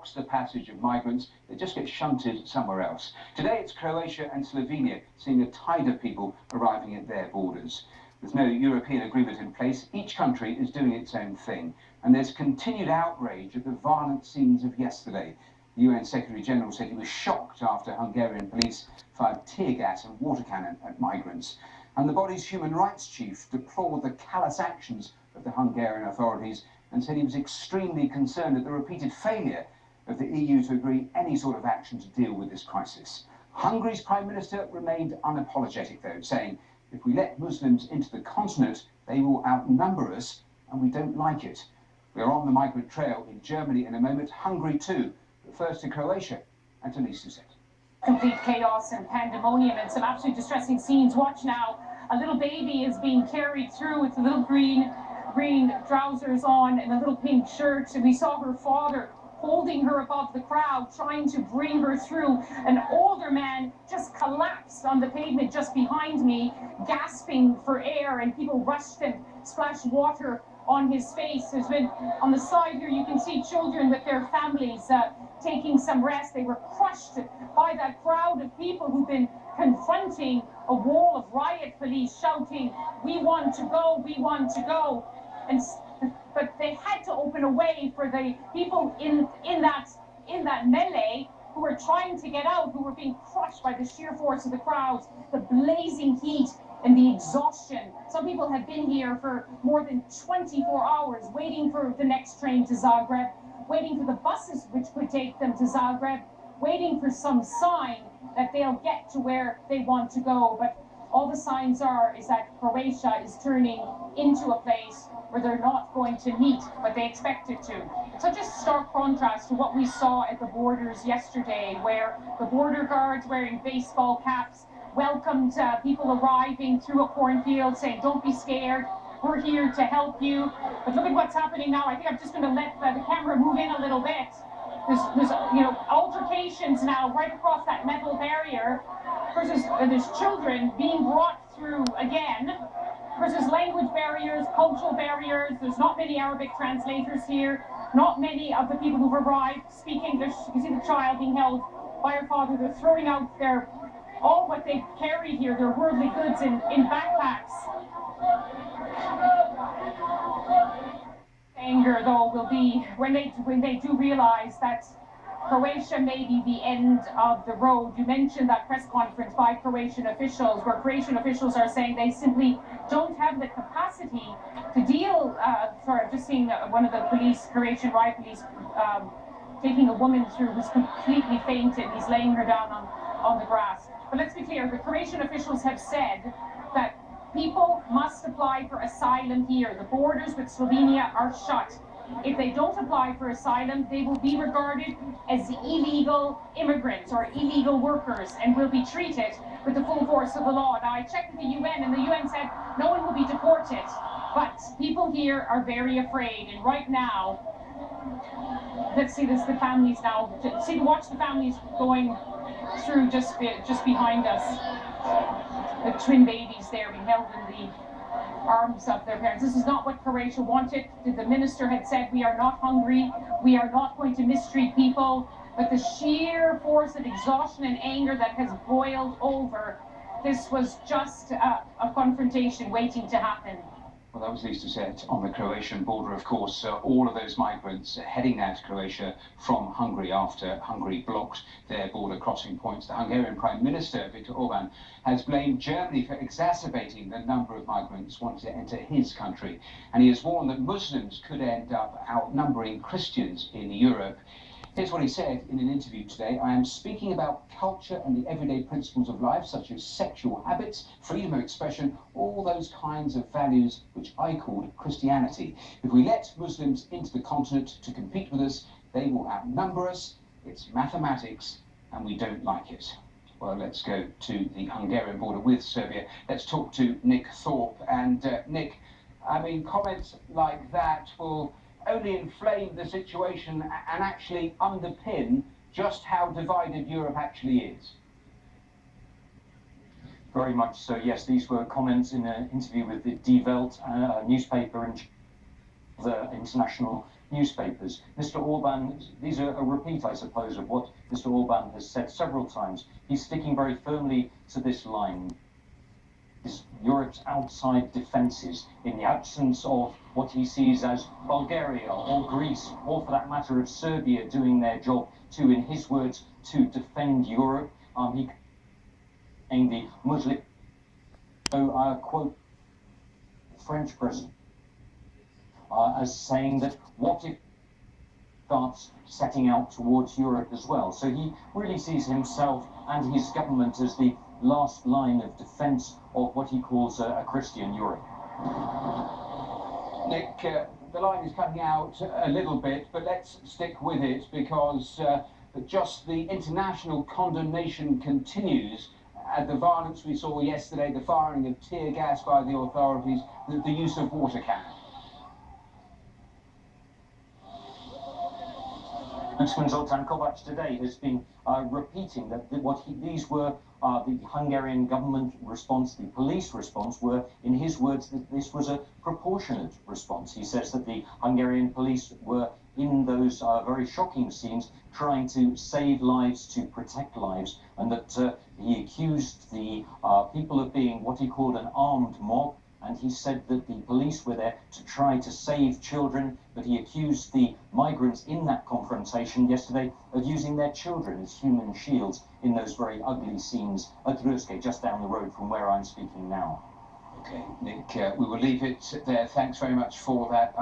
blocks the passage of migrants. They just get shunted somewhere else. Today it's Croatia and Slovenia seeing a tide of people arriving at their borders. With no European agreement in place, each country is doing its own thing. And there's continued outrage at the violent scenes of yesterday. The UN Secretary General said he was shocked after Hungarian police fired tear gas and water cannon at migrants. And the body's human rights chief deplored the callous actions of the Hungarian authorities and said he was extremely concerned at the repeated failure of the EU to agree any sort of action to deal with this crisis. Hungary's Prime Minister remained unapologetic, though, saying, if we let Muslims into the continent, they will outnumber us, and we don't like it. We're on the migrant trail in Germany in a moment, Hungary too, but first to Croatia and to Lisa Doucet. Complete chaos and pandemonium and some absolutely distressing scenes. Watch now, a little baby is being carried through with the little green trousers on and a little pink shirt, and we saw her father holding her above the crowd, trying to bring her through. An older man just collapsed on the pavement just behind me, gasping for air, and people rushed and splashed water on his face. There's been, on the side here, you can see children with their families taking some rest. They were crushed by that crowd of people who've been confronting a wall of riot police, shouting, "We want to go, we want to go." But they had to open a way for the people in that melee who were trying to get out, who were being crushed by the sheer force of the crowds, the blazing heat and the exhaustion. Some people have been here for more than 24 hours waiting for the next train to Zagreb, waiting for the buses which could take them to Zagreb, waiting for some sign that they'll get to where they want to go. But all the signs is that Croatia is turning into a place where they're not going to meet what they expected to. Such a stark contrast to what we saw at the borders yesterday, where the border guards wearing baseball caps welcomed people arriving through a cornfield, saying, "Don't be scared, we're here to help you." But look at what's happening now. I think I'm just going to let the camera move in a little bit. There's altercations now right across that metal barrier. There's children being brought through again. Versus language barriers, cultural barriers. There's not many Arabic translators here. Not many of the people who've arrived speak English. You can see the child being held by her father. They're throwing out all what they carry here, their worldly goods in backpacks. Anger, though, will be when they do realize that Croatia may be the end of the road. You mentioned that press conference by Croatian officials, where Croatian officials are saying they simply don't have the capacity to deal. Sorry, I've just seen one of the Croatian riot police taking a woman through who's completely fainted. He's laying her down on the grass. But let's be clear, the Croatian officials have said that people must apply for asylum here. The borders with Slovenia are shut. If they don't apply for asylum, they will be regarded as illegal immigrants or illegal workers and will be treated with the full force of the law. Now, I checked with the UN, and the UN said no one will be deported. But people here are very afraid, and right now, let's see this, the families now. Watch the families going through just behind us. The twin babies there being held in the arms of their parents. This is not what Croatia wanted. The minister had said, we are not hungry, we are not going to mistreat people, but the sheer force of exhaustion and anger that has boiled over, this was just a confrontation waiting to happen. Well, that was Lisa Doucet on the Croatian border, of course. All of those migrants heading out to Croatia from Hungary after Hungary blocked their border crossing points. The Hungarian Prime Minister, Viktor Orbán, has blamed Germany for exacerbating the number of migrants wanting to enter his country. And he has warned that Muslims could end up outnumbering Christians in Europe. Here's what he said in an interview today. I am speaking about culture and the everyday principles of life, such as sexual habits, freedom of expression, all those kinds of values which I called Christianity. If we let Muslims into the continent to compete with us, they will outnumber us. It's mathematics, and we don't like it. Well, let's go to the Hungarian border with Serbia. Let's talk to Nick Thorpe. And Nick, I mean, comments like that will only inflame the situation and actually underpin just how divided Europe actually is. Very much so, yes. These were comments in an interview with the Die Welt, a newspaper and the international newspapers. Mr. Orban, these are a repeat, I suppose, of what Mr. Orban has said several times. He's sticking very firmly to this line. Is Europe's outside defences in the absence of what he sees as Bulgaria or Greece, or for that matter of Serbia doing their job to, in his words, to defend Europe. He in the Muslim, so quote French president as saying that what if starts setting out towards Europe as well. So he really sees himself and his government as the last line of defence of what he calls a Christian Europe. Nick, the line is cutting out a little bit, but let's stick with it because just the international condemnation continues at the violence we saw yesterday, the firing of tear gas by the authorities, the use of water cannon. Spokesman Zoltán Kovács today has been repeating that these were the Hungarian government response, the police response, were, in his words, that this was a proportionate response. He says that the Hungarian police were in those very shocking scenes trying to save lives, to protect lives, and that he accused the people of being what he called an armed mob. And he said that the police were there to try to save children, but he accused the migrants in that confrontation yesterday of using their children as human shields in those very ugly scenes at Ruske, just down the road from where I'm speaking now. Okay, Nick, we will leave it there. Thanks very much for that.